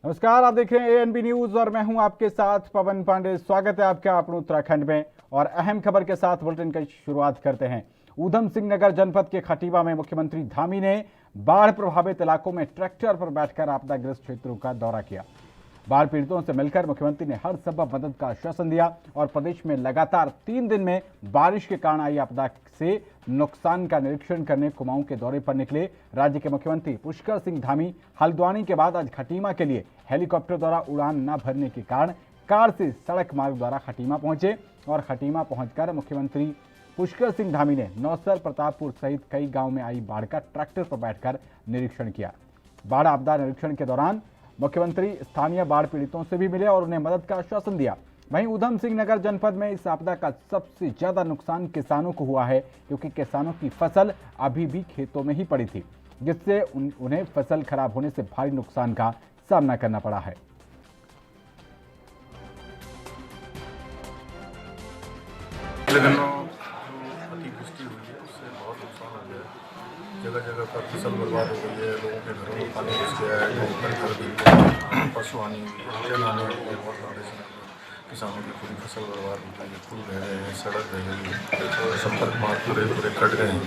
नमस्कार, आप देख रहे हैं एएनबी न्यूज और मैं हूं आपके साथ पवन पांडे। स्वागत है आपका अपने उत्तराखंड में और अहम खबर के साथ बुलेटिन की शुरुआत करते हैं। ऊधम सिंह नगर जनपद के खटीवा में मुख्यमंत्री धामी ने बाढ़ प्रभावित इलाकों में ट्रैक्टर पर बैठकर आपदाग्रस्त क्षेत्रों का दौरा किया। बाढ़ पीड़ितों से मिलकर मुख्यमंत्री ने हर संभव मदद का आश्वासन दिया और प्रदेश में लगातार 3 दिन में बारिश के कारण आई आपदा से नुकसान का निरीक्षण करने कुमाऊं के दौरे पर निकले राज्य के मुख्यमंत्री पुष्कर सिंह धामी हल्द्वानी के बाद आज खटीमा के लिए हेलीकॉप्टर द्वारा उड़ान न भरने के कारण कार से सड़क मार्ग द्वारा खटीमा पहुंचे और खटीमा पहुंचकर मुख्यमंत्री पुष्कर सिंह धामी ने नौसर, प्रतापपुर सहित कई गाँव में आई बाढ़ का ट्रैक्टर पर बैठकर निरीक्षण किया। बाढ़ आपदा निरीक्षण के दौरान मुख्यमंत्री स्थानीय बाढ़ पीड़ितों से भी मिले और उन्हें मदद का आश्वासन दिया। वहीं ऊधम सिंह नगर जनपद में इस आपदा का सबसे ज्यादा नुकसान किसानों को हुआ है, क्योंकि किसानों की फसल अभी भी खेतों में ही पड़ी थी, जिससे उन्हें फसल खराब होने से भारी नुकसान का सामना करना पड़ा है। अतिवृष्टि हुई है, उससे बहुत नुकसान हो गया है। जगह जगह पर फसल बर्बाद हो गई है, लोगों के घरों में पानी घुस गया है, घर कर दी है, पशु हानि हुई है, जन हानि हुई है। बहुत बड़े किसानों की पूरी फसल बर्बाद हो गई है, पुल रह गए हैं, सड़क रह गई है, संपर्क मार्ग पूरे कट गए हैं,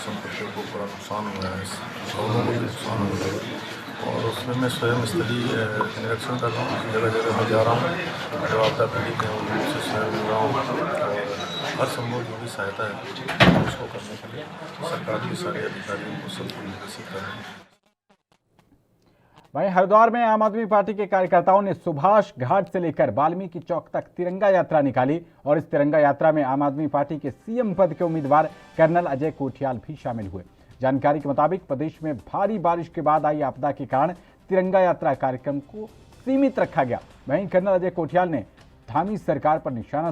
संपर्क को बड़ा नुकसान हुआ है, लोगों को भी नुकसान हो गया है। और उसमें मैं स्वयं स्थलीय निरीक्षण कर रहा हूँ, जगह जगह मैं जा रहा हूँ, जो आपदा पीड़ित हैं उनसे स्वयं मिल रहा हूँ और हर संभव जो भी सहायता है उसको करने के लिए सरकार के सारे अधिकारियों को सबको निर्देशित कर रहे हैं। वहीं हरिद्वार में आम आदमी पार्टी के कार्यकर्ताओं ने सुभाष घाट से लेकर वाल्मीकि चौक तक तिरंगा यात्रा निकाली और इस तिरंगा यात्रा में आम आदमी पार्टी के सीएम पद के उम्मीदवार कर्नल अजय कोठियाल भी शामिल हुए। जानकारी के मुताबिक प्रदेश में भारी बारिश के बाद आई आपदा के कारण तिरंगा यात्रा कार्यक्रम को सीमित रखा गया। वहीं कर्नल अजय कोठियाल ने धामी सरकार पर निशाना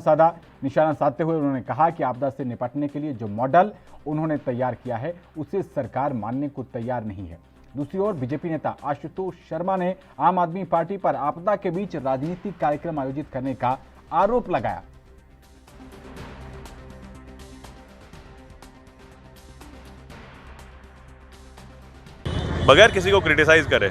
साधते हुए उन्होंने कहा कि आपदा से निपटने के लिए जो मॉडल उन्होंने तैयार किया है उसे सरकार मानने को तैयार नहीं है। दूसरी ओर बीजेपी नेता आशुतोष शर्मा ने आम आदमी पार्टी पर आपदा के बीच राजनीतिक कार्यक्रम आयोजित करने का आरोप लगाया। बगैर किसी को क्रिटिसाइज करे,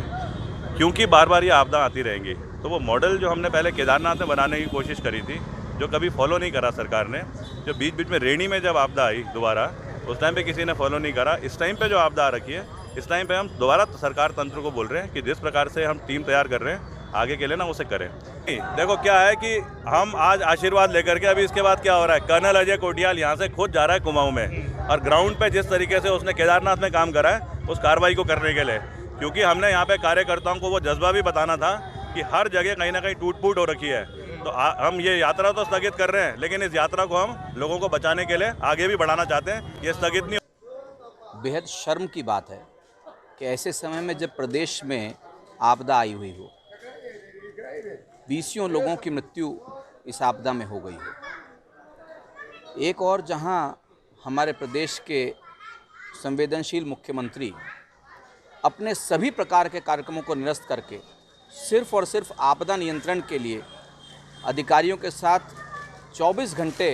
क्योंकि बार बार ये आपदा आती रहेंगी, तो वो मॉडल जो हमने पहले केदारनाथ में बनाने की कोशिश करी थी, जो कभी फॉलो नहीं करा सरकार ने, जो बीच बीच में रेणी में जब आपदा आई दोबारा, उस टाइम पे किसी ने फॉलो नहीं करा। इस टाइम पे जो आपदा आ रखी है, इस टाइम पे हम दोबारा सरकार तंत्र को बोल रहे हैं कि जिस प्रकार से हम टीम तैयार कर रहे हैं आगे के लिए ना उसे करें। देखो क्या है कि हम आज आशीर्वाद लेकर के, अभी इसके बाद क्या हो रहा है, कर्नल अजय कोठियाल यहाँ से खुद जा रहा है कुमाऊं में और ग्राउंड पे जिस तरीके से उसने केदारनाथ में काम करा है उस कार्रवाई को करने के लिए, क्योंकि हमने यहाँ पे कार्यकर्ताओं को वो जज्बा भी बताना था कि हर जगह कहीं ना कहीं टूट फूट हो रखी है। तो हम ये यात्रा तो स्थगित कर रहे हैं, लेकिन इस यात्रा को हम लोगों को बचाने के लिए आगे भी बढ़ाना चाहते हैं। ये स्थगित नहीं। बेहद शर्म की बात है कि ऐसे समय में जब प्रदेश में आपदा आई हुई हो, 20 लोगों की मृत्यु इस आपदा में हो गई है। एक और जहां हमारे प्रदेश के संवेदनशील मुख्यमंत्री अपने सभी प्रकार के कार्यक्रमों को निरस्त करके सिर्फ और सिर्फ आपदा नियंत्रण के लिए अधिकारियों के साथ 24 घंटे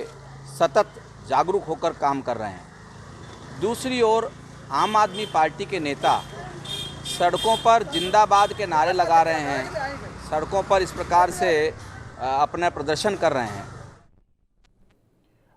सतत जागरूक होकर काम कर रहे हैं, दूसरी ओर आम आदमी पार्टी के नेता सड़कों पर जिंदाबाद के नारे लगा रहे हैं, सड़कों पर इस प्रकार से अपना प्रदर्शन कर रहे हैं।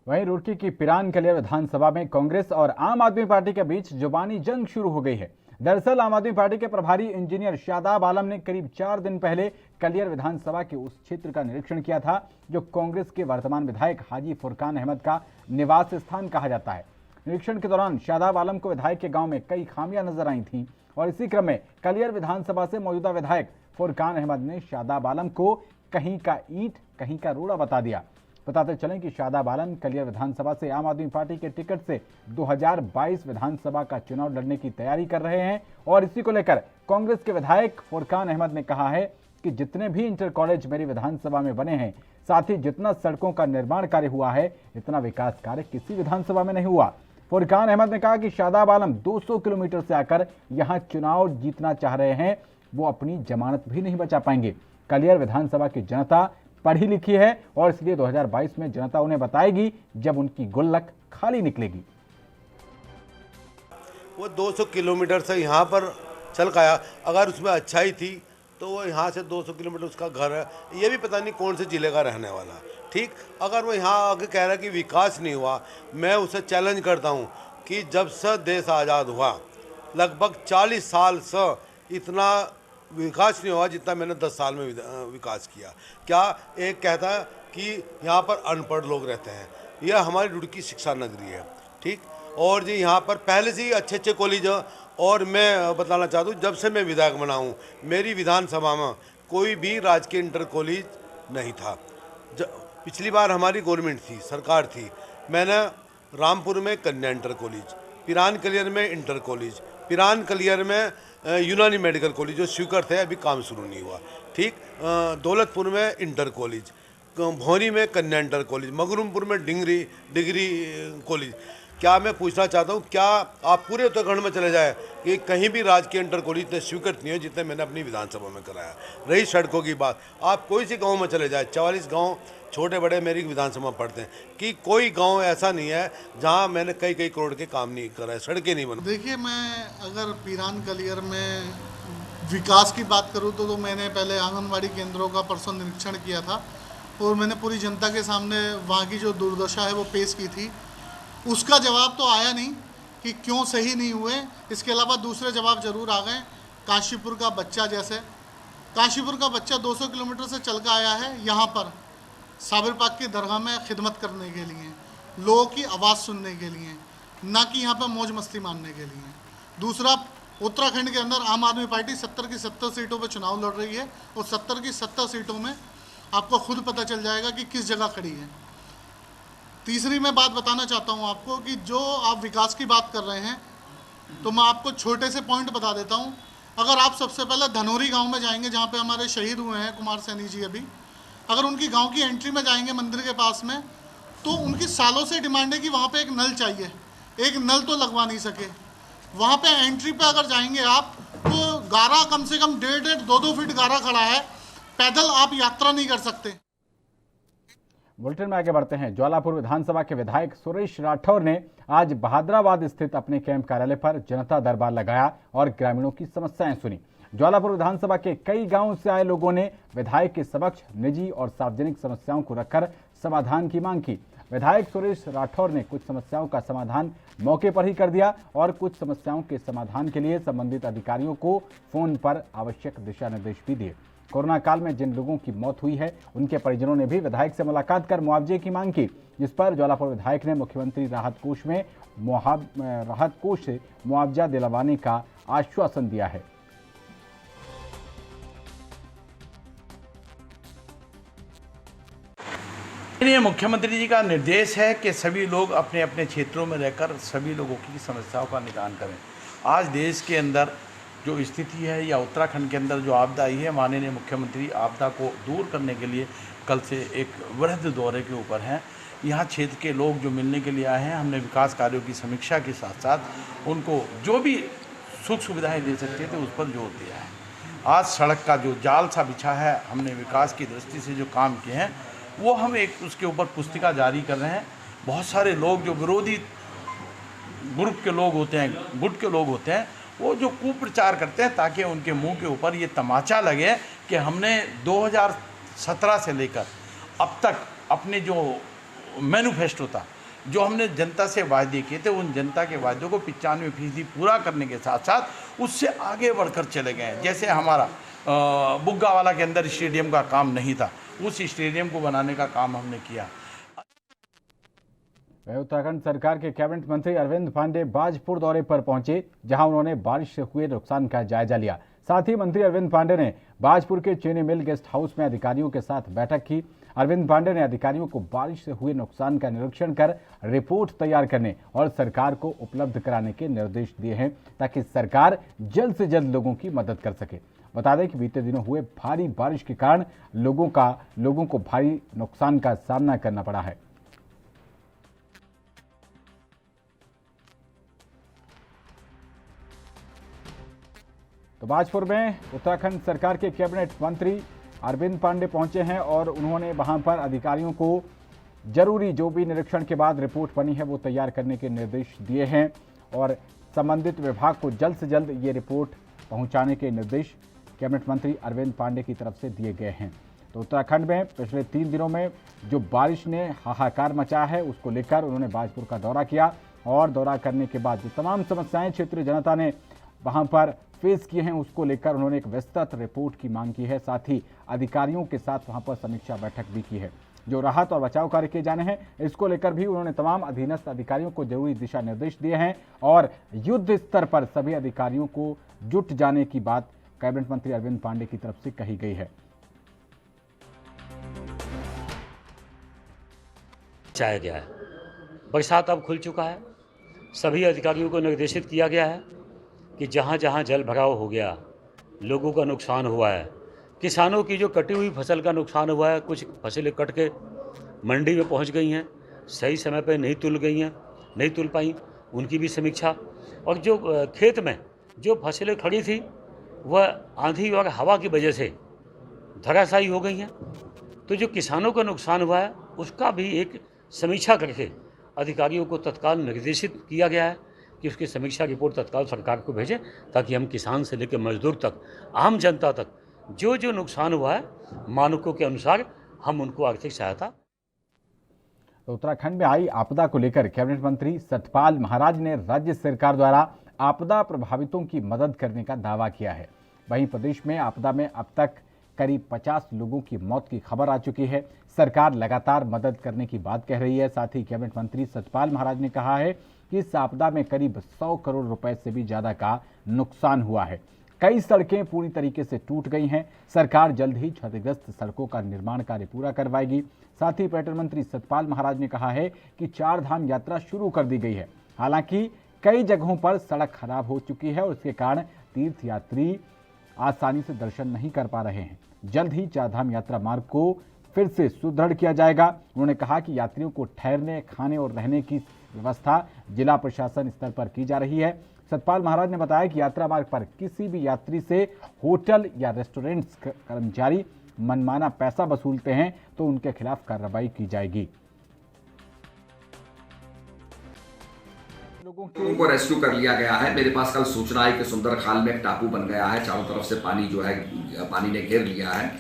वहीं रुड़की की पिरान कलियर विधानसभा में कांग्रेस और आम आदमी पार्टी के बीच जुबानी जंग शुरू हो गई है। दरअसल आम आदमी पार्टी के प्रभारी इंजीनियर शादाब आलम ने करीब 4 दिन पहले कलियर विधानसभा के उस क्षेत्र का निरीक्षण किया था जो कांग्रेस के वर्तमान विधायक हाजी फुरकान अहमद का निवास स्थान कहा जाता है। निरीक्षण के दौरान शादाब आलम को विधायक के गांव में कई खामियां नजर आई थीं और इसी क्रम में कलियर विधानसभा से मौजूदा विधायक फुरकान अहमद ने शादाब आलम को कहीं का ईंट कहीं का रोड़ा बता दिया। बताते चलें कि शादाब आलम कलियर विधानसभा से आम आदमी पार्टी के टिकट से 2022 विधानसभा का चुनाव लड़ने की तैयारी कर रहे हैं और इसी को लेकर कांग्रेस के विधायक फुरकान अहमद ने कहा है कि जितने भी इंटर कॉलेज मेरी विधानसभा में बने हैं, साथ ही जितना सड़कों का निर्माण कार्य हुआ है, इतना विकास कार्य किसी विधानसभा में नहीं हुआ। फुरकान अहमद ने कहा कि शादाब आलम 200 किलोमीटर से आकर यहां चुनाव जीतना चाह रहे हैं, वो अपनी जमानत भी नहीं बचा पाएंगे। कलियर विधानसभा की जनता पढ़ी लिखी है और इसलिए 2022 में जनता उन्हें बताएगी जब उनकी गुल्लक खाली निकलेगी। वो 200 किलोमीटर से यहाँ पर चल गया, अगर उसमें अच्छाई थी तो वो यहाँ से 200 किलोमीटर उसका घर है, ये भी पता नहीं कौन से ज़िले का रहने वाला है। ठीक, अगर वो यहाँ आके कह रहा है कि विकास नहीं हुआ, मैं उसे चैलेंज करता हूँ कि जब से देश आज़ाद हुआ लगभग 40 साल से इतना विकास नहीं हुआ जितना मैंने 10 साल में विकास किया। क्या एक कहता है कि यहाँ पर अनपढ़ लोग रहते हैं, यह हमारी रुड़की शिक्षा नगरी है। ठीक, और जी यहाँ पर पहले से ही अच्छे अच्छे कॉलेज, और मैं बताना चाहता हूँ जब से मैं विधायक बना हूँ मेरी विधानसभा में कोई भी राजकीय इंटर कॉलेज नहीं था। पिछली बार हमारी गवर्नमेंट थी, सरकार थी, मैंने रामपुर में कन्या इंटर कॉलेज, पिरान कलियर में इंटर कॉलेज, पिरान कलियर में यूनानी मेडिकल कॉलेज जो स्वीकृत थे अभी काम शुरू नहीं हुआ। ठीक, दौलतपुर में इंटर कॉलेज, भौरी में कन्या इंटर कॉलेज, मगरुमपुर में डिग्री कॉलेज। क्या मैं पूछना चाहता हूँ, क्या आप पूरे उत्तराखंड में चले जाए कि कहीं भी राजकीय इंटर कॉलेज इतने स्वीकृत नहीं है जितने मैंने अपनी विधानसभा में कराया। रही सड़कों की बात, आप कोई सी गांव में चले जाए, 44 गांव छोटे बड़े मेरी विधानसभा पढ़ते हैं, कि कोई गांव ऐसा नहीं है जहां मैंने कई करोड़ के काम नहीं कराए, सड़कें नहीं बनी। देखिए, मैं अगर पिरान कलियर में विकास की बात करूँ तो मैंने पहले आंगनबाड़ी केंद्रों का परसों निरीक्षण किया था और मैंने पूरी जनता के सामने वहाँ की जो दुर्दशा है वो पेश की थी। उसका जवाब तो आया नहीं कि क्यों सही नहीं हुए। इसके अलावा दूसरे जवाब जरूर आ गए। काशीपुर का बच्चा, जैसे काशीपुर का बच्चा 200 किलोमीटर से चल कर आया है यहाँ पर साबिर पाक की दरगाह में खिदमत करने के लिए, लोगों की आवाज़ सुनने के लिए, ना कि यहाँ पर मौज मस्ती मारने के लिए। दूसरा, उत्तराखंड के अंदर आम आदमी पार्टी 70 की 70 सीटों पर चुनाव लड़ रही है और 70 की 70 सीटों में आपको खुद पता चल जाएगा कि किस जगह खड़ी है। तीसरी मैं बात बताना चाहता हूँ आपको कि जो आप विकास की बात कर रहे हैं तो मैं आपको छोटे से पॉइंट बता देता हूँ। अगर आप सबसे पहले धनौरी गांव में जाएंगे जहाँ पे हमारे शहीद हुए हैं कुमार सैनी जी, अभी अगर उनकी गांव की एंट्री में जाएंगे मंदिर के पास में, तो उनकी सालों से डिमांड है कि वहाँ पे एक नल चाहिए। एक नल तो लगवा नहीं सके। वहाँ पे एंट्री पे अगर जाएंगे आप तो गारा कम से कम 1.5-2 फीट गारा खड़ा है, पैदल आप यात्रा नहीं कर सकते। बुलेटिन में आगे बढ़ते हैं। ज्वालापुर विधानसभा के विधायक सुरेश राठौर ने आज बहादुराबाद स्थित अपने कैंप कार्यालय पर जनता दरबार लगाया और ग्रामीणों की समस्याएं सुनी। ज्वालापुर विधानसभा के कई गांवों से आए लोगों ने विधायक के समक्ष निजी और सार्वजनिक समस्याओं को रखकर समाधान की मांग की। विधायक सुरेश राठौर ने कुछ समस्याओं का समाधान मौके पर ही कर दिया और कुछ समस्याओं के समाधान के लिए संबंधित अधिकारियों को फोन पर आवश्यक दिशा निर्देश भी दिए। कोरोना काल में जिन लोगों की मौत हुई है उनके परिजनों ने भी विधायक से मुलाकात कर मुआवजे की मांग की, जिस पर ज्वालापुर विधायक ने मुख्यमंत्री राहत कोष से मुआवजा दिलवाने का आश्वासन दिया है। मुख्यमंत्री जी का निर्देश है कि सभी लोग अपने अपने क्षेत्रों में रहकर सभी लोगों की समस्याओं का निदान करें। आज देश के अंदर जो स्थिति है या उत्तराखंड के अंदर जो आपदा आई है, माननीय मुख्यमंत्री आपदा को दूर करने के लिए कल से एक वृहद दौरे के ऊपर हैं। यहाँ क्षेत्र के लोग जो मिलने के लिए आए हैं, हमने विकास कार्यों की समीक्षा के साथ साथ उनको जो भी सुख सुविधाएं दे सकते थे उस पर जोर दिया है। आज सड़क का जो जाल सा बिछा है, हमने विकास की दृष्टि से जो काम किए हैं वो हम एक उसके ऊपर पुस्तिका जारी कर रहे हैं। बहुत सारे लोग जो विरोधी ग्रुप के लोग होते हैं, गुट के लोग होते हैं, वो जो कुप्रचार करते हैं ताकि उनके मुंह के ऊपर ये तमाचा लगे कि हमने 2017 से लेकर अब तक अपने जो मैनिफेस्टो था, जो हमने जनता से वायदे किए थे, उन जनता के वायदों को 95% पूरा करने के साथ साथ उससे आगे बढ़कर चले गए हैं। जैसे हमारा बुग्गावाला के अंदर स्टेडियम का काम नहीं था, उस स्टेडियम को बनाने का काम हमने किया। उत्तराखंड सरकार के कैबिनेट मंत्री अरविंद पांडे बाजपुर दौरे पर पहुंचे, जहां उन्होंने बारिश से हुए नुकसान का जायजा लिया। साथ ही मंत्री अरविंद पांडे ने बाजपुर के चीनी मिल गेस्ट हाउस में अधिकारियों के साथ बैठक की। अरविंद पांडे ने अधिकारियों को बारिश से हुए नुकसान का निरीक्षण कर रिपोर्ट तैयार करने और सरकार को उपलब्ध कराने के निर्देश दिए हैं, ताकि सरकार जल्द से जल्द लोगों की मदद कर सके। बता दें कि बीते दिनों हुए भारी बारिश के कारण लोगों को भारी नुकसान का सामना करना पड़ा है। तो बाजपुर में उत्तराखंड सरकार के कैबिनेट मंत्री अरविंद पांडे पहुंचे हैं और उन्होंने वहां पर अधिकारियों को जरूरी जो भी निरीक्षण के बाद रिपोर्ट बनी है वो तैयार करने के निर्देश दिए हैं और संबंधित विभाग को जल्द से जल्द ये रिपोर्ट पहुंचाने के निर्देश कैबिनेट मंत्री अरविंद पांडे की तरफ से दिए गए हैं। तो उत्तराखंड में पिछले 3 दिनों में जो बारिश ने हाहाकार मचाया है, उसको लेकर उन्होंने बाजपुर का दौरा किया और दौरा करने के बाद जो तमाम समस्याएं क्षेत्रीय जनता ने वहां पर फेस किए हैं, उसको लेकर उन्होंने एक विस्तृत रिपोर्ट की मांग की है। साथ ही अधिकारियों के साथ वहां पर समीक्षा बैठक भी की है। जो राहत और बचाव कार्य किए जाने हैं, इसको लेकर भी उन्होंने तमाम अधीनस्थ अधिकारियों को जरूरी दिशा निर्देश दिए हैं और युद्ध स्तर पर सभी अधिकारियों को जुट जाने की बात कैबिनेट मंत्री अरविंद पांडे की तरफ से कही गई है। चाहा गया है। बरसात अब खुल चुका है। सभी अधिकारियों को निर्देशित किया गया है कि जहाँ जहाँ जल भराव हो गया, लोगों का नुकसान हुआ है, किसानों की जो कटी हुई फसल का नुकसान हुआ है, कुछ फसलें कट के मंडी में पहुँच गई हैं, सही समय पर नहीं तुल पाई, उनकी भी समीक्षा। और जो खेत में जो फसलें खड़ी थी वह आंधी और हवा की वजह से धराशायी हो गई हैं, तो जो किसानों का नुकसान हुआ है उसका भी एक समीक्षा करके अधिकारियों को तत्काल निर्देशित किया गया है कि उसकी समीक्षा रिपोर्ट तत्काल सरकार को भेजें, ताकि हम किसान से लेकर मजदूर तक, आम जनता तक जो जो नुकसान हुआ है मानकों के अनुसार हम उनको आर्थिक सहायता। उत्तराखंड में आई आपदा को लेकर कैबिनेट मंत्री सतपाल महाराज ने राज्य सरकार द्वारा आपदा प्रभावितों की मदद करने का दावा किया है। वहीं प्रदेश में आपदा में अब तक करीब 50 लोगों की मौत की खबर आ चुकी है। सरकार लगातार मदद करने की बात कह रही है। साथ ही कैबिनेट मंत्री सतपाल महाराज ने कहा है कि इस आपदा में करीब 100 करोड़ रुपए से भी ज्यादा का नुकसान हुआ है। कई सड़कें पूरी तरीके से टूट गई हैं। सरकार जल्द ही क्षतिग्रस्त सड़कों का निर्माण कार्य पूरा करवाएगी। साथ ही पर्यटन मंत्री सतपाल महाराज ने कहा है कि 4 धाम यात्रा शुरू कर दी गई है। हालांकि कई जगहों पर सड़क खराब हो चुकी है और इसके कारण तीर्थयात्री आसानी से दर्शन नहीं कर पा रहे हैं। जल्द ही 4 धाम यात्रा मार्ग को फिर से सुदृढ़ किया जाएगा। उन्होंने कहा कि यात्रियों को ठहरने, खाने और रहने की व्यवस्था जिला प्रशासन स्तर पर की जा रही है। सतपाल महाराज ने बताया कि यात्रा मार्ग पर किसी भी यात्री से होटल या रेस्टोरेंट्स कर्मचारी मनमाना पैसा वसूलते हैं तो उनके खिलाफ कार्रवाई की जाएगी। लोगों को रेस्क्यू कर लिया गया है। मेरे पास कल सूचना आई कि सुंदरखाल में एक टापू बन गया है, चारों तरफ से पानी जो है पानी ने घेर लिया है।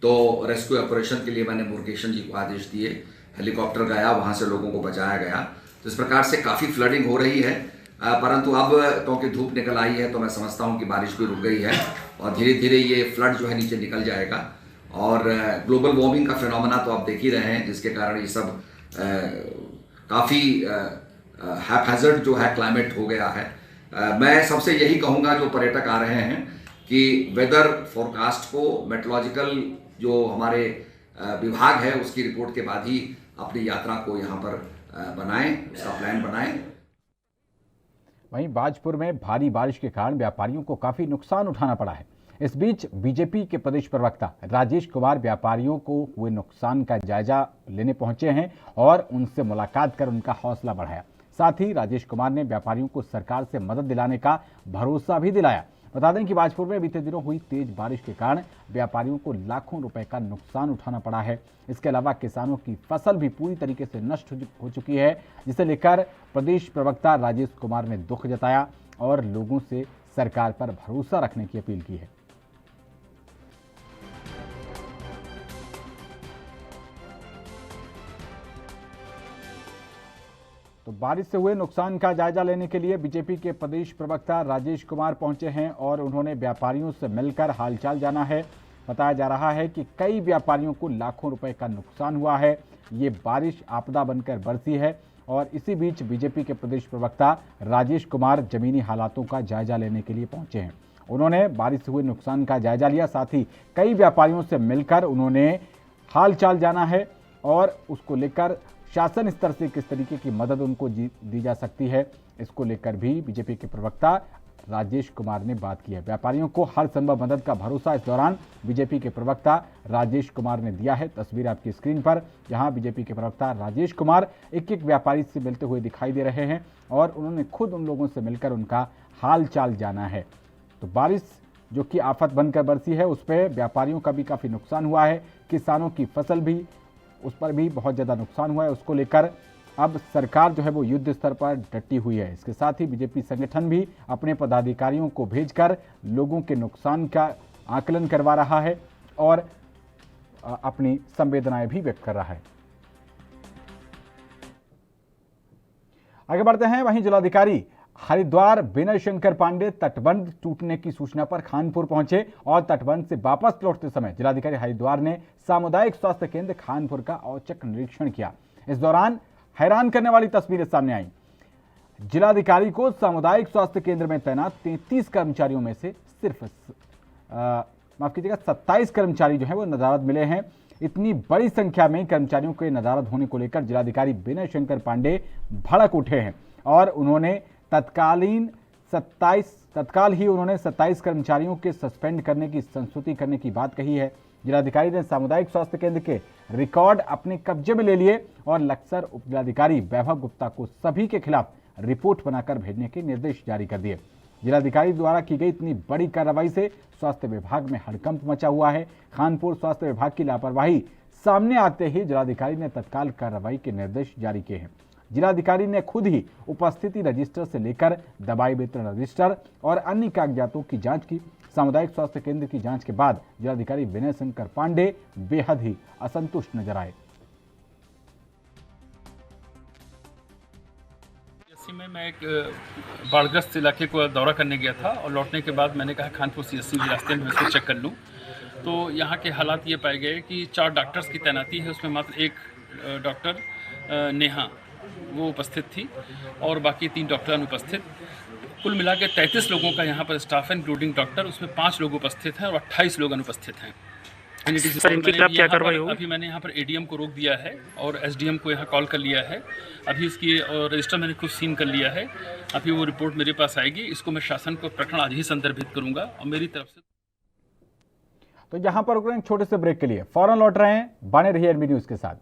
तो रेस्क्यू ऑपरेशन के लिए मैंने मुरुगेशन जी को आदेश दिए, हेलीकॉप्टर गया, वहां से लोगों को बचाया गया। तो इस प्रकार से काफ़ी फ्लडिंग हो रही है, परंतु अब क्योंकि धूप निकल आई है तो मैं समझता हूं कि बारिश भी रुक गई है और धीरे धीरे ये फ्लड जो है नीचे निकल जाएगा। और ग्लोबल वार्मिंग का फिनोमेना तो आप देख ही रहे हैं, जिसके कारण ये सब काफ़ी हैपहैज़र्ड जो है क्लाइमेट हो गया है। मैं सबसे यही कहूँगा जो पर्यटक आ रहे हैं कि वेदर फोरकास्ट को, मेट्रोलॉजिकल जो हमारे विभाग है उसकी रिपोर्ट के बाद ही अपनी यात्रा को यहाँ पर बनाएं, उसका प्लान बनाएं। वहीं बाजपुर में भारी बारिश के कारण व्यापारियों को काफी नुकसान उठाना पड़ा है। इस बीच बीजेपी के प्रदेश प्रवक्ता राजेश कुमार व्यापारियों को हुए नुकसान का जायजा लेने पहुंचे हैं और उनसे मुलाकात कर उनका हौसला बढ़ाया। साथ ही राजेश कुमार ने व्यापारियों को सरकार से मदद दिलाने का भरोसा भी दिलाया। बता दें कि बाजपुर में बीते दिनों हुई तेज बारिश के कारण व्यापारियों को लाखों रुपए का नुकसान उठाना पड़ा है। इसके अलावा किसानों की फसल भी पूरी तरीके से नष्ट हो चुकी है, जिसे लेकर प्रदेश प्रवक्ता राजेश कुमार ने दुख जताया और लोगों से सरकार पर भरोसा रखने की अपील की है। तो बारिश से हुए नुकसान का जायजा लेने के लिए बीजेपी के प्रदेश प्रवक्ता राजेश कुमार पहुंचे हैं और उन्होंने व्यापारियों से मिलकर हालचाल जाना है। बताया जा रहा है कि कई व्यापारियों को लाखों रुपए का नुकसान हुआ है। ये बारिश आपदा बनकर बरसी है और इसी बीच बीजेपी के प्रदेश प्रवक्ता राजेश कुमार जमीनी हालातों का जायजा लेने के लिए पहुंचे हैं। उन्होंने बारिश से हुए नुकसान का जायजा लिया, साथ ही कई व्यापारियों से मिलकर उन्होंने हालचाल जाना है और उसको लेकर शासन स्तर से किस तरीके की मदद उनको दी जा सकती है, इसको लेकर भी बीजेपी के प्रवक्ता राजेश कुमार ने बात की है। व्यापारियों को हर संभव मदद का भरोसा इस दौरान बीजेपी के प्रवक्ता राजेश कुमार ने दिया है। तस्वीर आपकी स्क्रीन पर, जहां बीजेपी के प्रवक्ता राजेश कुमार एक एक व्यापारी से मिलते हुए दिखाई दे रहे हैं और उन्होंने खुद उन लोगों से मिलकर उनका हाल चाल जाना है। तो बारिश जो कि आफत बनकर बरसी है, उस पर व्यापारियों का भी काफ़ी नुकसान हुआ है। किसानों की फसल भी, उस पर भी बहुत ज़्यादा नुकसान हुआ है। उसको लेकर अब सरकार जो है वो युद्ध स्तर पर डटी हुई है। इसके साथ ही बीजेपी संगठन भी अपने पदाधिकारियों को भेजकर लोगों के नुकसान का आकलन करवा रहा है और अपनी संवेदनाएं भी व्यक्त कर रहा है। आगे बढ़ते हैं। वहीं जिलाधिकारी हरिद्वार विनय शंकर पांडे तटबंध टूटने की सूचना पर खानपुर पहुंचे और तटबंध से वापस लौटते समय जिलाधिकारी हरिद्वार ने सामुदायिक स्वास्थ्य केंद्र खानपुर का औचक निरीक्षण किया। इस दौरान हैरान करने वाली तस्वीरें सामने आई। जिलाधिकारी को सामुदायिक स्वास्थ्य केंद्र में तैनात 33 कर्मचारियों में से सिर्फ 27 कर्मचारी जो है वो नदारद मिले हैं। इतनी बड़ी संख्या में कर्मचारियों के नदारद होने को लेकर जिलाधिकारी विनय शंकर पांडे भड़क उठे हैं और उन्होंने तत्काल ही 27 कर्मचारियों के सस्पेंड करने की संस्तुति करने की बात कही है। जिलाधिकारी ने सामुदायिक स्वास्थ्य केंद्र के रिकॉर्ड अपने कब्जे में ले लिए और लक्सर उप जिलाधिकारी वैभव गुप्ता को सभी के खिलाफ रिपोर्ट बनाकर भेजने के निर्देश जारी कर दिए। जिलाधिकारी द्वारा की गई इतनी बड़ी कार्रवाई से स्वास्थ्य विभाग में हड़कंप मचा हुआ है। खानपुर स्वास्थ्य विभाग की लापरवाही सामने आते ही जिलाधिकारी ने तत्काल कार्रवाई के निर्देश जारी किए हैं। जिलाधिकारी ने खुद ही उपस्थिति रजिस्टर से लेकर दवाई वितरण रजिस्टर और अन्य कागजातों की जांच की। सामुदायिक स्वास्थ्य केंद्र की जांच के बाद जिलाधिकारी विनय शंकर पांडे बेहद ही असंतुष्ट नजर आए। में मैं एक बाढ़ग्रस्त इलाके को दौरा करने गया था और लौटने के बाद मैंने कहा खानपुर CSC के रास्ते में इसको चेक कर लूँ। तो यहाँ के हालात ये पाए गए कि 4 डॉक्टर्स की तैनाती है, उसमें मात्र एक डॉक्टर नेहा वो उपस्थित थी और बाकी 3 डॉक्टर अनुपस्थित। कुल मिला के 33 लोगों का यहाँ पर स्टाफ है इंक्लूडिंग डॉक्टर, उसमें 5 लोग उपस्थित हैं और 28 लोग अनुपस्थित हैं। सर, इनके खिलाफ क्या कार्रवाई होगी? अभी मैंने यहाँ पर ADM को रोक दिया है और SDM को यहाँ कॉल कर लिया है। अभी इसकी रजिस्टर मैंने खुद सीन कर लिया है। अभी वो रिपोर्ट मेरे पास आएगी, इसको मैं शासन को प्रकरण आज ही संदर्भित करूंगा और मेरी तरफ से। तो यहाँ पर रुक रहे हैं छोटे से ब्रेक के लिए, फौरन लौट रहे हैं। बने रहिए NB न्यूज के साथ।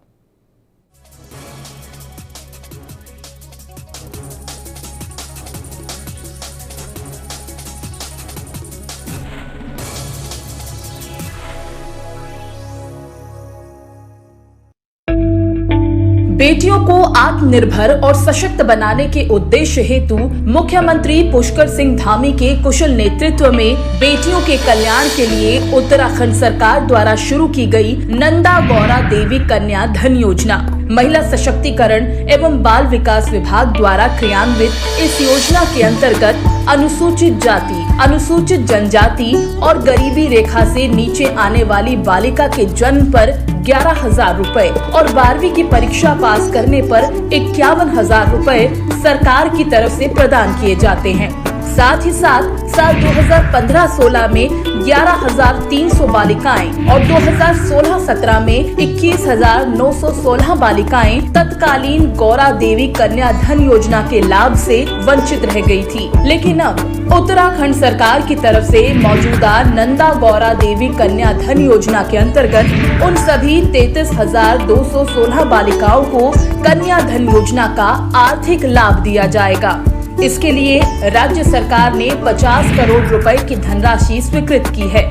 बेटियों को आत्मनिर्भर और सशक्त बनाने के उद्देश्य हेतु मुख्यमंत्री पुष्कर सिंह धामी के कुशल नेतृत्व में बेटियों के कल्याण के लिए उत्तराखंड सरकार द्वारा शुरू की गई नंदा गौरा देवी कन्या धन योजना महिला सशक्तिकरण एवं बाल विकास विभाग द्वारा क्रियान्वित इस योजना के अंतर्गत अनुसूचित जाति, अनुसूचित जनजाति और गरीबी रेखा से नीचे आने वाली बालिका के जन्म पर 11,000 रुपए और 12वीं की परीक्षा पास करने पर 51,000 रुपए सरकार की तरफ से प्रदान किए जाते हैं। साथ ही साथ साल 2015-16 में 11,300 बालिकाएं और 2016-17 में 21,916 बालिकाएं तत्कालीन गौरा देवी कन्या धन योजना के लाभ से वंचित रह गई थी। लेकिन अब उत्तराखंड सरकार की तरफ से मौजूदा नंदा गौरा देवी कन्या धन योजना के अंतर्गत उन सभी 33,216 बालिकाओं को कन्या धन योजना का आर्थिक लाभ दिया जाएगा। इसके लिए राज्य सरकार ने 50 करोड़ रुपए की धनराशि स्वीकृत की है।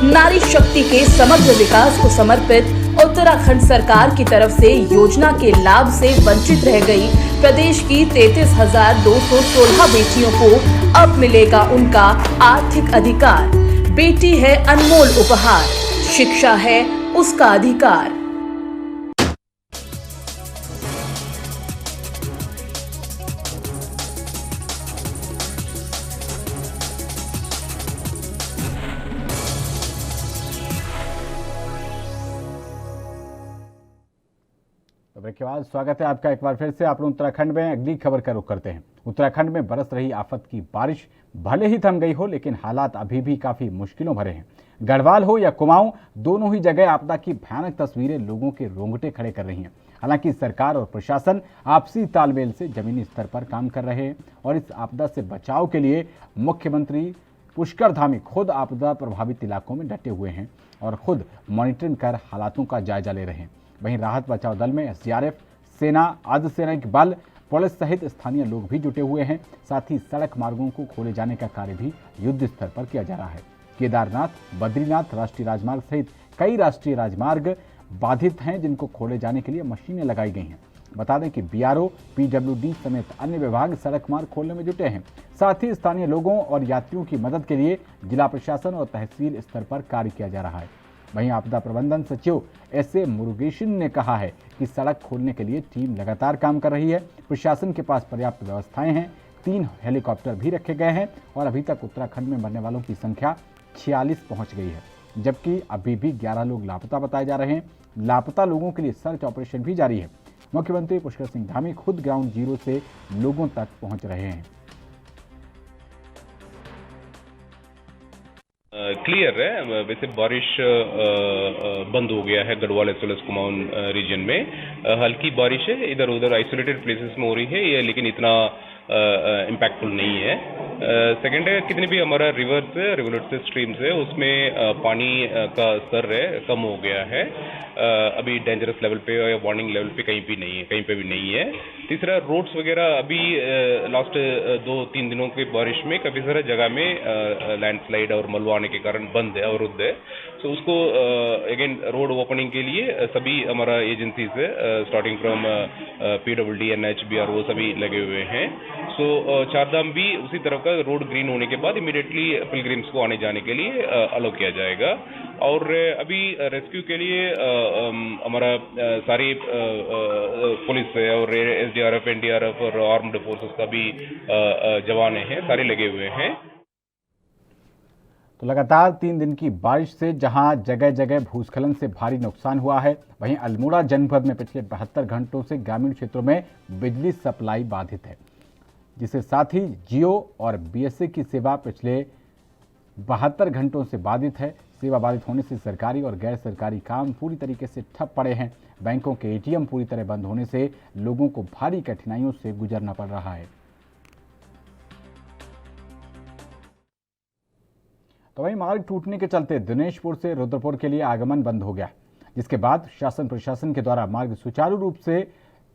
नारी शक्ति के समग्र विकास को समर्पित उत्तराखंड सरकार की तरफ से योजना के लाभ से वंचित रह गई प्रदेश की 33,216 बेटियों को अब मिलेगा उनका आर्थिक अधिकार। बेटी है अनमोल उपहार, शिक्षा है उसका अधिकार। ब्रेक के बाद स्वागत है आपका एक बार फिर से। आप लोग उत्तराखंड में अगली खबर का रुख करते हैं। उत्तराखंड में बरस रही आफत की बारिश भले ही थम गई हो, लेकिन हालात अभी भी काफी मुश्किलों भरे हैं। गढ़वाल हो या कुमाऊं, दोनों ही जगह आपदा की भयानक तस्वीरें लोगों के रोंगटे खड़े कर रही हैं। हालांकि सरकार और प्रशासन आपसी तालमेल से जमीनी स्तर पर काम कर रहे हैं और इस आपदा से बचाव के लिए मुख्यमंत्री पुष्कर धामी खुद आपदा प्रभावित इलाकों में डटे हुए हैं और खुद मॉनिटरिंग कर हालातों का जायजा ले रहे हैं। वहीं राहत बचाव दल में SDRF, सेना, अर्धसैनिक बल, पुलिस सहित स्थानीय लोग भी जुटे हुए हैं। साथ ही सड़क मार्गों को खोले जाने का कार्य भी युद्ध स्तर पर किया जा रहा है। केदारनाथ, बद्रीनाथ राष्ट्रीय राजमार्ग सहित कई राष्ट्रीय राजमार्ग बाधित हैं, जिनको खोले जाने के लिए मशीनें लगाई गई हैं। बता दें कि बीआरओ, पीडब्ल्यूडी समेत अन्य विभाग सड़क मार्ग खोलने में जुटे हैं। साथ ही स्थानीय लोगों और यात्रियों की मदद के लिए जिला प्रशासन और तहसील स्तर पर कार्य किया जा रहा है। वहीं आपदा प्रबंधन सचिव एसए मुरुगेशन ने कहा है कि सड़क खोलने के लिए टीम लगातार काम कर रही है। प्रशासन के पास पर्याप्त व्यवस्थाएं हैं, 3 हेलीकॉप्टर भी रखे गए हैं और अभी तक उत्तराखंड में मरने वालों की संख्या 46 पहुंच गई है, जबकि अभी भी 11 लोग लापता बताए जा रहे हैं। लापता लोगों के लिए सर्च ऑपरेशन भी जारी है। मुख्यमंत्री पुष्कर सिंह धामी खुद ग्राउंड जीरो से लोगों तक पहुंच रहे हैं। क्लियर है, वैसे बारिश बंद हो गया है Garhwal as well as Kumaon region में। हल्की बारिश है, इधर उधर आइसोलेटेड प्लेसेस में हो रही है ये, लेकिन इतना इम्पैक्टफुल नहीं है। सेकेंड है, कितने भी हमारा रिवर्स है, रिवोल्यूट से स्ट्रीम्स है, उसमें पानी का स्तर है कम हो गया है। अभी डेंजरस लेवल पे या वार्निंग लेवल पे कहीं पे भी नहीं है। तीसरा, रोड्स वगैरह अभी लास्ट 2-3 दिनों की बारिश में काफ़ी सारे जगह में लैंडस्लाइड और मलबा आने के कारण बंद है, अवरुद्ध है। तो उसको अगेन रोड ओपनिंग के लिए सभी हमारा एजेंसीज है, starting from PWD, NH, BRO सभी लगे हुए हैं। सो चारधाम भी उसी तरफ का रोड ग्रीन होने के बाद इमीडिएटली पिलग्रिम्स को आने जाने के लिए अलाउ किया जाएगा। और अभी रेस्क्यू के लिए हमारा सारी पुलिस है और एसडीआरएफ, एनडीआरएफ और आर्म्ड फोर्सेस का भी जवान हैं, सारे लगे हुए हैं। तो लगातार 3 दिन की बारिश से जहां जगह जगह भूस्खलन से भारी नुकसान हुआ है, वहीं अल्मोड़ा जनपद में पिछले 72 घंटों से ग्रामीण क्षेत्रों में बिजली सप्लाई बाधित है, जिसके साथ ही जियो और बीएसए की सेवा पिछले 72 घंटों से बाधित है। सेवा बाधित होने से सरकारी और गैर सरकारी काम पूरी तरीके से ठप पड़े हैं। बैंकों के एटीएम पूरी तरह बंद होने से लोगों को भारी कठिनाइयों से गुजरना पड़ रहा है। तो वहीं मार्ग टूटने के चलते दिनेशपुर से रुद्रपुर के लिए आगमन बंद हो गया, जिसके बाद शासन प्रशासन के द्वारा मार्ग सुचारू रूप से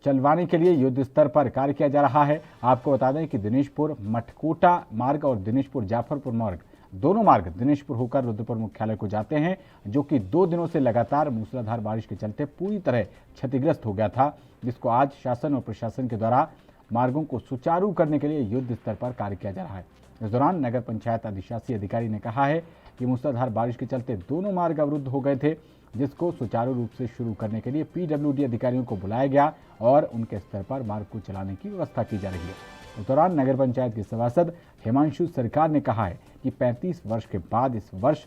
चलवाने के लिए युद्ध स्तर पर कार्य किया जा रहा है। आपको बता दें कि दिनेशपुर मठकोटा मार्ग और दिनेशपुर जाफरपुर मार्ग, दोनों मार्ग दिनेशपुर होकर रुद्रपुर मुख्यालय को जाते हैं, जो कि 2 दिनों से लगातार मूसलाधार बारिश के चलते पूरी तरह क्षतिग्रस्त हो गया था, जिसको आज शासन और प्रशासन के द्वारा मार्गों को सुचारू करने के लिए युद्ध स्तर पर कार्य किया जा रहा है। इस दौरान नगर पंचायत अधिशासी अधिकारी ने कहा है कि मूसलाधार बारिश के चलते दोनों मार्ग अवरुद्ध हो गए थे, जिसको सुचारू रूप से शुरू करने के लिए पीडब्ल्यूडी अधिकारियों को बुलाया गया और उनके स्तर पर मार्ग को चलाने की व्यवस्था की जा रही है। इस दौरान नगर पंचायत के सभासद हिमांशु सरकार ने कहा है कि 35 वर्ष के बाद इस वर्ष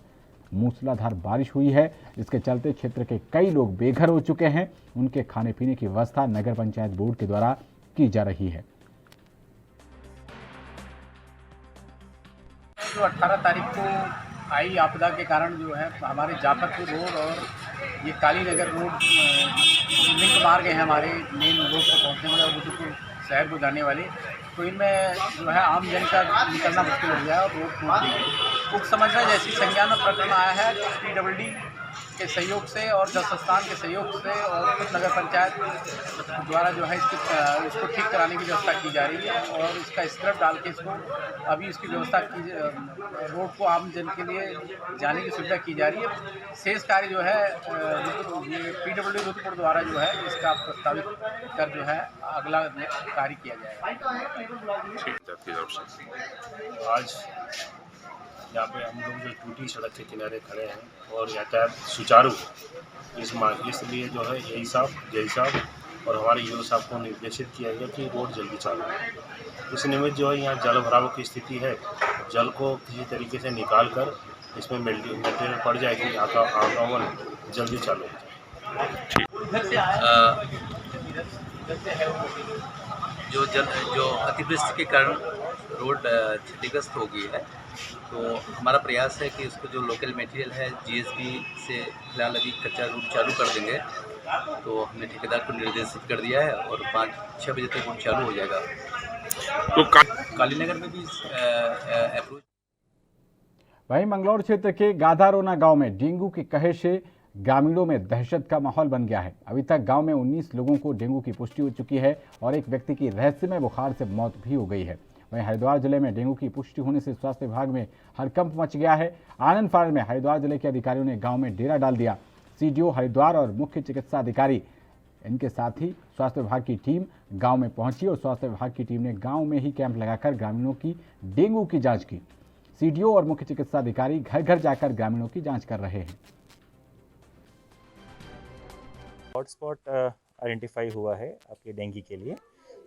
मूसलाधार बारिश हुई है, जिसके चलते क्षेत्र के कई लोग बेघर हो चुके हैं। उनके खाने पीने की व्यवस्था नगर पंचायत बोर्ड के द्वारा की जा रही है। जो 18 तारीख को आई आपदा के कारण जो है हमारे जाफरपुर रोड और ये कालीनगर रोड लिंक मार्ग है हमारे मेन रोड पर पहुंचने वाले और रुद्रपुर शहर को जाने वाले, तो इनमें जो है आम जन का निकलना मुश्किल हो गया और रोड टूट गई। उप समझना जैसी संज्ञान में प्रकरण आया है, पीडब्ल्यूडी के सहयोग से और जल संस्थान के सहयोग से और कुछ नगर पंचायत द्वारा जो है इसको ठीक कराने की व्यवस्था की जा रही है और इसका स्क्रब डाल के इसको अभी इसकी व्यवस्था की, रोड को आम जन के लिए जाने की सुविधा की जा रही है। शेष कार्य जो है पीडब्ल्यूडी रुद्रपुर द्वारा जो है इसका प्रस्तावित कर जो है अगला कार्य किया जाएगा। आज यहाँ पे हम लोग जो टूटी सड़क के किनारे खड़े हैं और यातायात सुचारू इसलिए जो है यही साहब, जय साहब और हमारे ईओ साहब को निर्देशित किया गया कि रोड जल्दी चालू हो। इस निमित्त जो है यहाँ जल भराव की स्थिति है, जल को किसी तरीके से निकाल कर इसमें मेटेरियल पड़ जाएगी, आवागमन जल्दी चालू हो जाए। जो अतिवृष्टि के कारण रोड क्षतिग्रस्त हो गई है, तो हमारा प्रयास है कि उसको जो लोकल मटेरियल है जीएसबी से फिलहाल अभी कच्चा रूट चालू कर देंगे, तो हमने ठेकेदार को निर्देशित कर दिया है और 5-6 बजे तक रूट चालू हो जाएगा। तो कालीनगर में भी अप्रोच। वहीं मंगलौर क्षेत्र के गाधारोना गांव में डेंगू के कहर से ग्रामीणों में दहशत का माहौल बन गया है। अभी तक गांव में 19 लोगों को डेंगू की पुष्टि हो चुकी है और एक व्यक्ति की रहस्यमय बुखार से मौत भी हो गई है। वहीं हरिद्वार जिले में डेंगू की पुष्टि होने से स्वास्थ्य विभाग में हड़कंप मच गया है। आनंद फानन में हरिद्वार जिले के अधिकारियों ने गांव में डेरा डाल दिया। सीडीओ हरिद्वार और मुख्य चिकित्सा अधिकारी इनके साथ ही स्वास्थ्य विभाग की टीम गांव में पहुंची और स्वास्थ्य विभाग की टीम ने गांव में ही कैंप लगाकर ग्रामीणों की डेंगू की जांच की। सीडीओ और मुख्य चिकित्सा अधिकारी घर घर जाकर ग्रामीणों की जांच कर रहे हैं। हॉटस्पॉट आइडेंटिफाई हुआ है आपके डेंगू के लिए,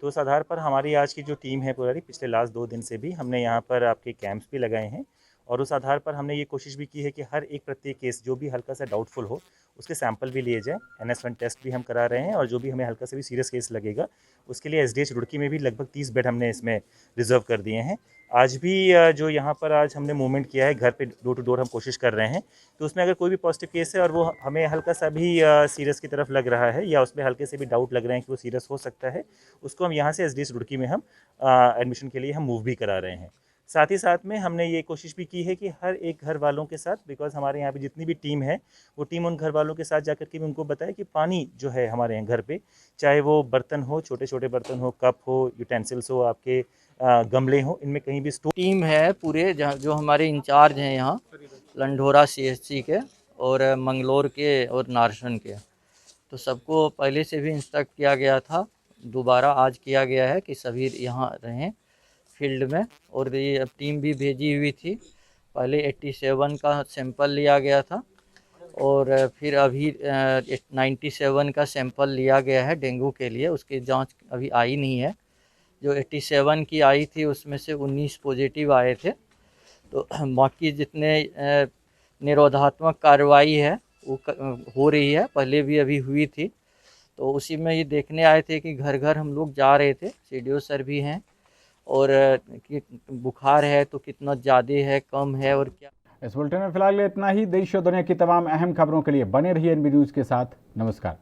तो उस आधार पर हमारी आज की जो टीम है पूरी पिछले लास्ट 2 दिन से भी हमने यहाँ पर आपके कैंप्स भी लगाए हैं और उस आधार पर हमने ये कोशिश भी की है कि हर एक प्रत्येक केस जो भी हल्का सा डाउटफुल हो उसके सैंपल भी लिए जाएँ। NS1 टेस्ट भी हम करा रहे हैं और जो भी हमें हल्का से भी सीरियस केस लगेगा उसके लिए SDH रुड़की में भी लगभग 30 बेड हमने इसमें रिजर्व कर दिए हैं। आज भी जो यहाँ पर आज हमने मूवमेंट किया है, घर पे डोर टू डोर हम कोशिश कर रहे हैं, तो उसमें अगर कोई भी पॉजिटिव केस है और वो हमें हल्का सा भी सीरियस की तरफ लग रहा है या उसमें हल्के से भी डाउट लग रहे हैं कि वो सीरियस हो सकता है, उसको हम यहाँ से SDH रुड़की में हम एडमिशन के लिए हम मूव भी करा रहे हैं। साथ ही साथ में हमने ये कोशिश भी की है कि हर एक घर वालों के साथ, बिकॉज हमारे यहाँ पे जितनी भी टीम है वो टीम उन घर वालों के साथ जाकर के भी उनको बताए कि पानी जो है हमारे यहाँ घर पे, चाहे वो बर्तन हो, छोटे छोटे बर्तन हो, कप हो, यूटेंसिल्स हो, आपके गमले हो, इनमें कहीं भी स्टोर। टीम है पूरे जो हमारे इंचार्ज हैं यहाँ लंढोरा CHC के और मंगलोर के और नारसन के, तो सबको पहले से भी इंस्ट्रक्ट किया गया था, दोबारा आज किया गया है कि सभी यहाँ रहें फील्ड में। और ये टीम भी भेजी हुई थी, पहले 87 का सैंपल लिया गया था और फिर अभी 97 का सैंपल लिया गया है डेंगू के लिए, उसकी जांच अभी आई नहीं है। जो 87 की आई थी उसमें से 19 पॉजिटिव आए थे, तो बाकी जितने निरोधात्मक कार्रवाई है वो हो रही है, पहले भी अभी हुई थी, तो उसी में ये देखने आए थे कि घर घर हम लोग जा रहे थे, CDO सर भी हैं, और बुखार है तो कितना ज़्यादा है, कम है और क्या। इस बुलेटिन में फिलहाल इतना ही। देश और दुनिया की तमाम अहम खबरों के लिए बने रहिए NB न्यूज़ के साथ। नमस्कार।